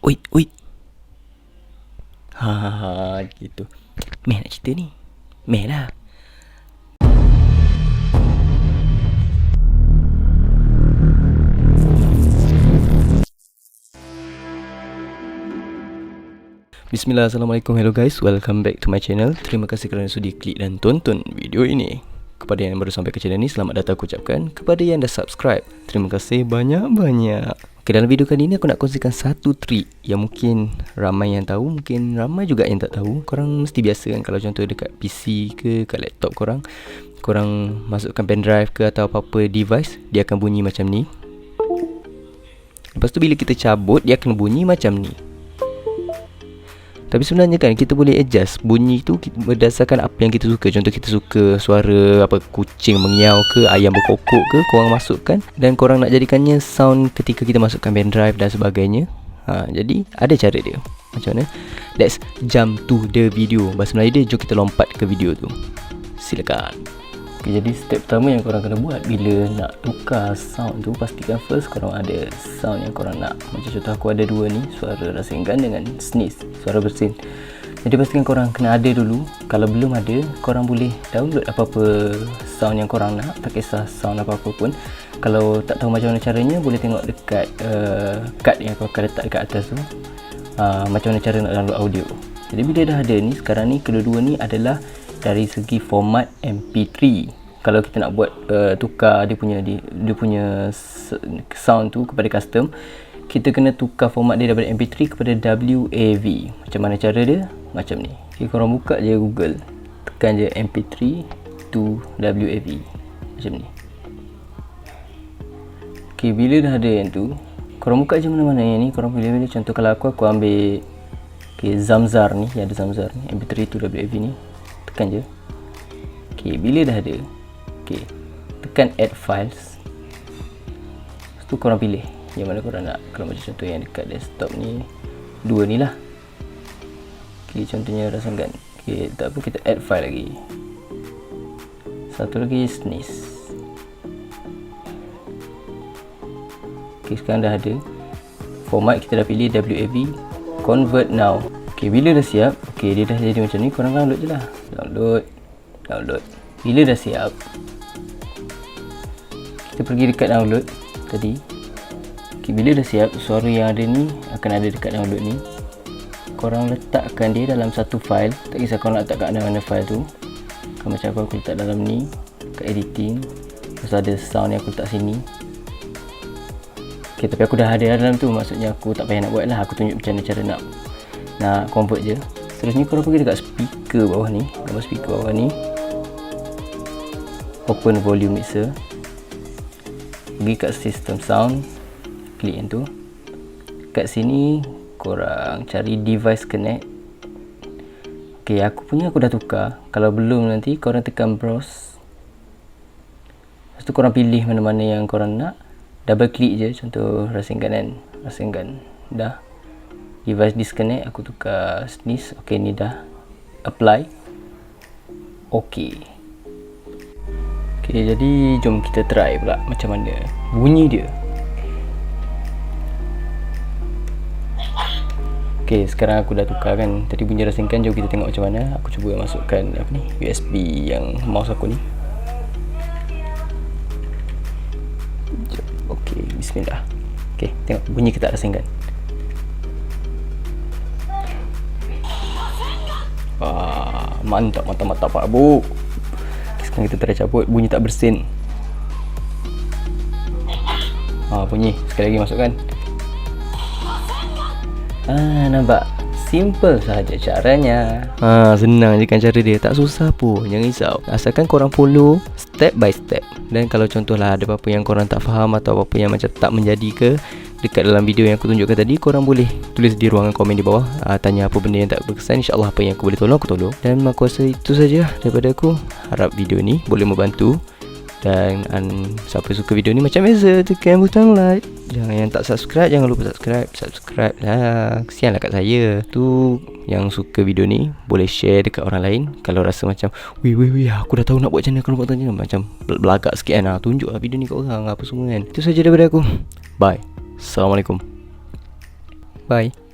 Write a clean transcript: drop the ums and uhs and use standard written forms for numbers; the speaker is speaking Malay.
Oi, oi. Ha, gitu. Meh nak cerita ni. Meh lah. Bismillah, Assalamualaikum, hello guys, welcome back to my channel. Terima kasih kerana sudi klik dan tonton video ini. Kepada yang baru sampai ke channel ni, selamat datang aku ucapkan. Kepada yang dah subscribe, terima kasih banyak-banyak. Okay, dalam video kali ni aku nak kongsikan satu trik yang mungkin ramai yang tahu, mungkin ramai juga yang tak tahu. Korang mesti biasa kan kalau contoh dekat PC ke, kat laptop korang masukkan pendrive ke atau apa-apa device, dia akan bunyi macam ni. Lepas tu bila kita cabut, dia akan bunyi macam ni. Tapi sebenarnya kan kita boleh adjust bunyi tu berdasarkan apa yang kita suka. Contoh kita suka suara apa, kucing mengiau ke, ayam berkokok ke, korang masukkan. Dan korang nak jadikannya sound ketika kita masukkan pendrive dan sebagainya. Jadi ada cara dia. Macam mana? Let's jump to the video. Bahasa Melayu dia, jom kita lompat ke video tu. Silakan. Okay, jadi step pertama yang korang kena buat bila nak tukar sound tu, pastikan first korang ada sound yang korang nak. Macam contoh aku ada dua ni, suara rasengan dengan sneeze, suara bersin. Jadi pastikan korang kena ada dulu. Kalau belum ada, korang boleh download apa-apa sound yang korang nak. Tak kisah sound apa-apa pun. Kalau tak tahu macam mana caranya, boleh tengok dekat card yang aku akan letak dekat atas tu, macam mana cara nak download audio. Jadi bila dah ada ni, sekarang ni kedua-dua ni adalah dari segi format MP3. Kalau kita nak buat tukar dia punya sound tu kepada custom, kita kena tukar format dia daripada MP3 kepada WAV. Macam mana cara dia? Macam ni. Okay, korang buka je Google, tekan je MP3 to WAV macam ni. Okay, bila dah ada yang tu, korang buka je mana-mana yang ni, korang pilih-pilih. Contoh kalau aku ambil Zamzar ni, yang ada Zamzar ni, MP3 to WAV ni, tekan je. Okay, bila dah ada, okay, tekan add files. Lepas tu korang pilih yang mana korang nak. Kalau macam contoh yang dekat desktop ni, dua ni lah. Okay, contohnya rasengan. Okay, tak apa, kita add file lagi. Satu lagi sneeze. Okay, sekarang dah ada format, kita dah pilih WAV, convert now. Okay, bila dah siap, okay, dia dah jadi macam ni, korang download je lah. Download. Bila dah siap, kita pergi dekat download tadi. Okay, bila dah siap, suara yang ada ni akan ada dekat download ni. Korang letakkan dia dalam satu file. Tak kisah korang letak kat mana-mana file tu. Kalau macam aku letak dalam ni, kat editing. Lepas ada sound yang aku letak sini. Okay, tapi aku dah ada dalam tu, maksudnya aku tak payah nak buat lah. Aku tunjuk macam mana cara nak convert je. Seterusnya korang pergi dekat speaker bawah ni, gambar speaker bawah ni, open volume mixer, pergi kat system sound, klik yang tu. Kat sini korang cari device connect. Ok, aku dah tukar. Kalau belum, nanti korang tekan browse. Lepas tu korang pilih mana-mana yang korang nak, double klik je. Contoh rasengan. Dah. Device disconnect, aku tukar sneeze. Ok, ni dah apply. Ok, jadi jom kita try pula macam mana bunyi dia. Ok, sekarang aku dah tukar kan. Tadi bunyi rasengan, jom kita tengok macam mana. Aku cuba masukkan USB yang mouse aku ni. Ok, bismillah. Ok, tengok bunyi kita rasengan. Mantap Pak Bu. Sekarang kita try cabut, bunyi tak bersin. Bunyi sekali lagi masukkan. Nampak? Simple sahaja caranya. Senang je kan cara dia, tak susah pun, jangan risau. Asalkan korang follow step by step. Dan kalau contohlah ada apa-apa yang korang tak faham atau apa-apa yang macam tak menjadi ke dekat dalam video yang aku tunjukkan tadi, korang boleh tulis di ruangan komen di bawah. Tanya apa benda yang tak berkesan, InsyaAllah apa yang aku boleh tolong, aku tolong. Dan aku rasa itu saja daripada aku. Harap video ni boleh membantu. Dan siapa suka video ni, macam biasa, tekan butang like. Yang tak subscribe, jangan lupa subscribe lah. Kesianlah kat saya. Tu yang suka video ni boleh share dekat orang lain. Kalau rasa macam wih aku dah tahu nak buat macam mana, kalau buat macam mana, macam belagak sikit kan, tunjuklah video ni kat orang apa semua kan. Itu saja daripada aku. Bye. Assalamualaikum. Bye.